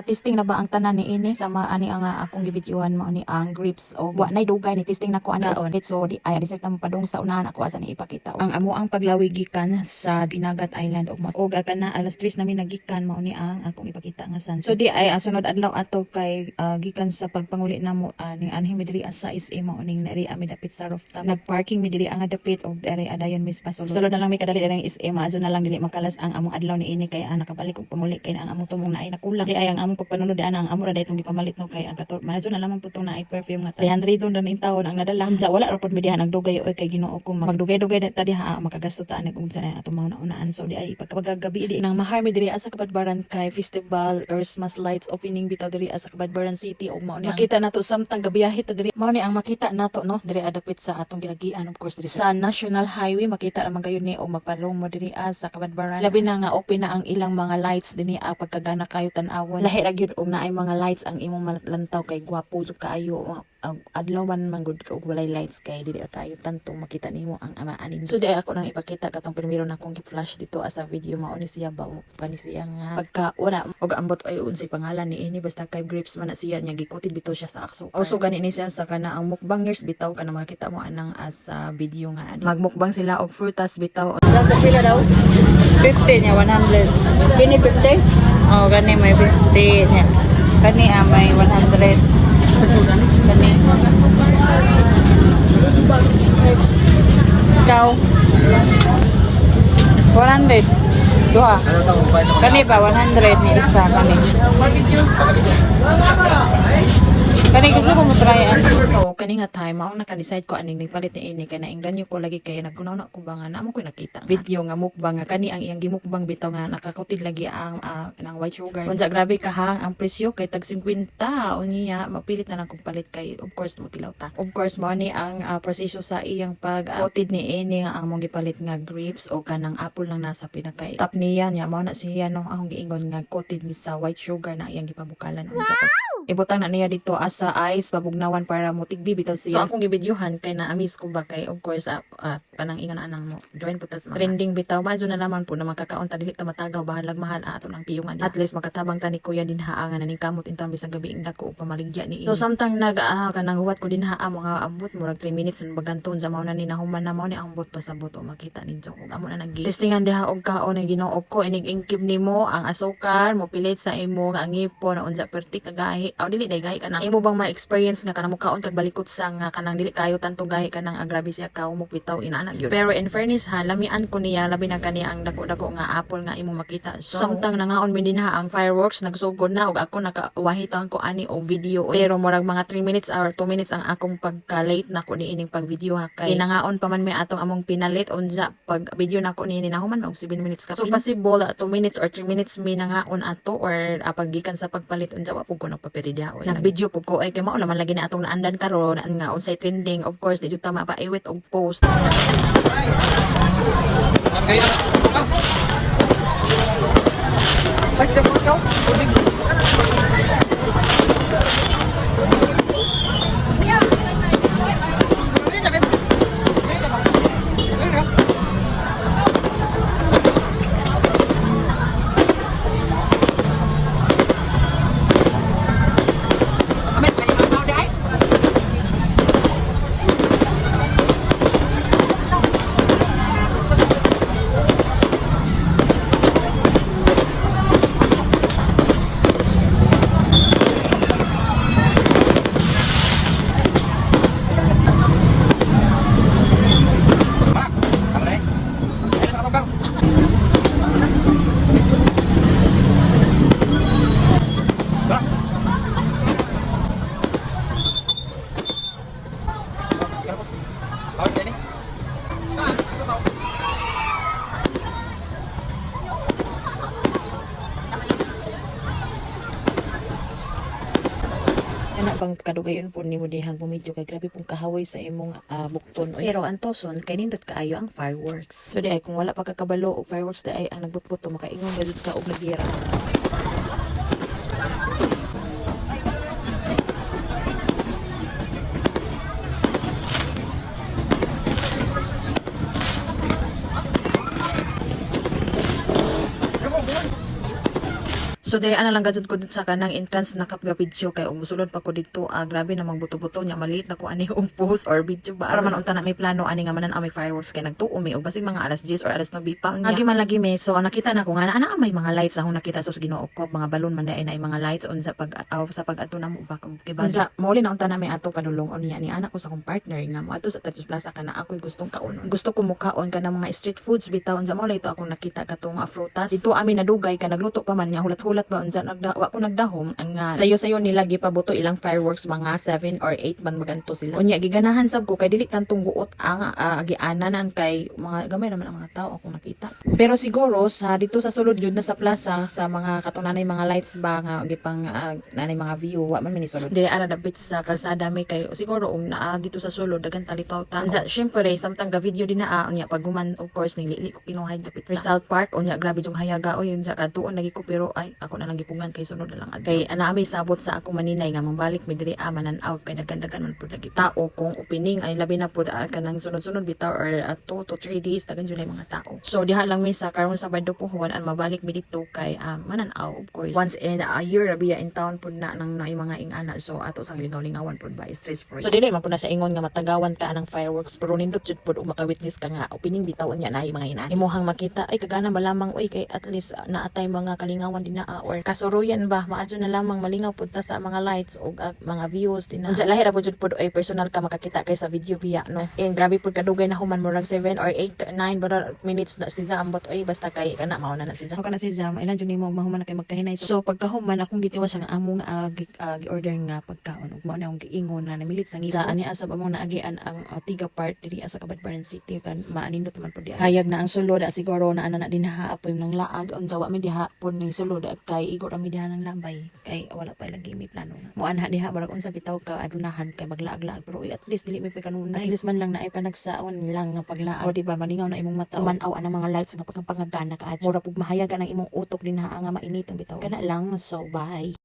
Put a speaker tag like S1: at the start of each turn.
S1: testing na ba ang tanan ni ini sama ani ang akong gibidyohan mo ni ang grips o wa nay dugay ni testing na ko ani so di ay reset tam padung sa unahan ako asa ni ipakita ang amo ang paglawig gikan sa Dinagat Island og kana alas 3 namin nagikan mao ni ang akong ipakita nga sunset. So di ay sunod adlaw ato kay gikan sa pagpanguli namo ning anhi mi diri sa SM mao ning nari ami dapit sa rooftop. Nagparking mi diri ang dapit og diri adayon mis pasulod. Sulod na lang mi kadali diri SM azo na lang dili makalas ang among adlaw ni ini kay nakabalik og pamuli kay ang among tumong naay nakulang. Di ay ang among pagpanulod ang amo ra daytong gipamalit no kay ang kator mazo na lamang putong naay perfume nga 300 don rin taon ang nadala. Sa wala ra pod mi diha nagdugay oy kay Ginoo ko magdugay-dugay ta diha makagasto ta ani kung saan ato mga naunaan. So di ay pagkagabi di nang mahar mi diri asa Kabadbaran kay festival Christmas lights opening bitaw diri asa Kabadbaran City og mao ni makita nato samtang gabiyahe ta diri mao ni ang makita nato no diri adapit sa atong giagian of course diri sa National Highway makita ra man kayo ni og magpalong mo diri sa Kabadbaran labi na nga open na ang ilang mga lights dinhi pagkagana kayo tan-awon lahi ra gyud og naay mga lights ang imong lantaw kay gwapo jud kaayo adlaw man gud og walay lights kay dili kayo tantong makita nimo ang amaanin. So di ako nang ipakita katong primero na akong gi-flash dito as a video mao ni siya ba kani siya nga pagka wala og ambot ay unsay pangalan ni ini basta kay grapes man na siya nya gikutid bitaw siya sa akso. Also gani ni siya sa kana ang mukbangers bitaw kana makita mo anang as video nga magmukbang sila og frutas bitaw.
S2: Pila daw? 50 niya, 100. Kini 50? Oh, gani may 50 niya. Kani may 100. Kani. Ikaw? 400. Duha. Kani ba 100 ni isa kani. Kani gusto ko mo try
S1: So kani nga time mao naka-decide ko aning palit ni ini kay naingdan yo ko lagi kay nagkunaw na ko ba nga namo ko nakita video nga mukbang nga kani ang iyang gimukbang bitaw nga nakakutid lagi ang nang white sugar. Unsa grabe kahang ang presyo kay tag 50 unya mapilit na lang kog palit kay of course mo tilaw ta. Of course mao ni ang proseso sa iyang pag-kutid ni ini nga ang mong gipalit nga grapes o kanang apple lang nasa pinaka top niya nya mao na siya no ang giingon nga kutid ni sa white sugar na iyang gipabukalan unsa pa. Ibutang na niya dito asa ice pabugnawan para mo tigbi bitaw siya. So akong gibidyohan kay na-amiss ko ba kay of course kanang ingon anang mo join putas mga trending bitaw madyo na naman po na makakaon ta dili ta matagaw bahalag mahal ato ng piyungan. At least makatabang ta ni kuya din haangan naning kamot intang bisag gabi ing dako og pamaligya ni. So samtang kanang huwat ko din haa mga ambot murag 3 minutes baganton sa mao na ni nahuman na mao ni ang ambot pasabot o makita ninyo og amo na nag testingan diha og kaon ang Ginoo ko inig ingkib nimo ang asukar mo pilit sa imo nga ngipon na unsa perti kagahi aw dili day gahi kanang imo bang ma-experience nga kanang mukaon kag balikot sa nga kanang dili kayo tanto gahi kanang grabe siya kaw mo bitaw inaana gyud. Pero in fairness ha lamian ko niya labi na kaniya ang dako-dako nga apple nga imo makita. So, samtang nangaon mi dinha ang fireworks nagsugod na og ako nakawahitan ko ani og video pero murag mga 3 minutes or 2 minutes ang akong pagka-late na ko ni ining pag-video ha kay nangaon pa man may atong among pinalit unsa pag video na ko ni nahuman og 7 minutes ka. So possible 2 minutes or 3 minutes mi nangaon ato or paggikan sa pagpalit unsa wa pud ko nagpapiri diha. Nag-video pud ko ay kay mao naman lagi na atong naandan karon nga unsay trending of course di jud ta mapaiwit og post. Ana bang kadugayon po nimo dihang bumidyo kay grabe pong kahaway sa imong bukton. Pero antoson kay nindot kaayo ang fireworks. So di ay kung wala pa kakabalo og fireworks di ay ang nagbutbut makaingon galit ka og nagira. So diri ana lang gadzud ko dito sa kanang entrance na kapga video kay umusulod pa ko dito grabe na magbuto-buto nya maliit na ko ani yung post or video ba para man unta na may plano ani nga manan may fireworks kay nagtuo mi og basig mga alas 10 or alas 9 pa unya. Agi man lagi mi so nakita na ko nga ana may mga lights akong nakita so Ginoo ko mga balon man dai na mga lights unsa sa pag-adto na mo ba kibansa mauli na unta na may ato padulong unya ni anak ko sa kong partner nga mo ato sa Tatus Plaza kana ako'y gustong kaunon. Gusto ko mukaon ka ng mga street foods bitaw unsa mauli ito akong nakita katong frutas. Dito amin nadugay ka nagluto pa man niya hulat-hulat ba unsa wa ko nagdahom ang sayo-sayo nila gipabuto ilang fireworks mga 7 or 8 man maganto sila. Unya giganahan sab ko kay dili tantong guot ang agianan ang kay mga gamay naman ang mga tao akong nakita. Pero siguro sa dito sa sulod jud na sa plaza sa mga katunanay mga lights ba nga gipang nanay mga view wa man minisulod. Dili ara dapit sa kalsada may kay siguro dito sa sulod dagan talitaw ta. Sa syempre samtang ga video din na unya pag human of course nilili ko kinuhay dapit sa Rizal Park unya grabe jung hayaga o yun sa katuon lagi ko pero ay ako na lang gipungan kay sunod na lang kay anami sabot sa ako maninay nga mambalik mi diri amanan out kay dagan-dagan man pud lagi tao kung opening ay labi na pud kanang sunod-sunod bitaw or 2 to 3 days dagan jud mga tao. So diha lang mi sa karon sa Sabado pohon an mabalik mi dito kay mananaw of course once in a year rabiya in town pud na nang mga ingana so ato sang lingaw-lingawan pud ba stress free. So dili man pud na sa ingon nga matagawan ka ng fireworks pero nindot jud pud maka-witness ka nga opening bitaw nya na mga inani imuhang makita ay kagana ba lamang oy kay at least naatay mga kalingawan din na or kasuruyan ba maadyo na lamang malingaw pud ta sa mga lights o mga views din na unsa lahi ra pud jud pud ay personal ka makakita kay sa video biya no and grabe pud kadugay na human murag 7 or 8 9 minutes na siya ambot ay basta kay kana mao na siya kana siya ilan jud nimo mahuman na kay magkahinay so pagkahuman akong gitiwas ang among gi-order nga pagkaon ug mao na akong giingon na namilit sang isa ani asab among naagian ang tiga part diri sa Kabadbaran City kan maanindot man pud di hayag na ang sulod siguro na ana na din haapoy ng laag unsa wa mi diha pud ning sulod kay igor mi diha ng lambay kay wala pa lagi mi plano mo anha diha barag unsa bitaw ka adunahan kay maglaag-laag pero at least dili mi kanunay at least man lang na ay panagsaon lang nga paglaag o di ba malingaw na imong mata manaw ana mga lights nga pagpangagana ka at mura pug mahayagan ang imong utok din ha nga mainit ang bitaw kana lang so bye.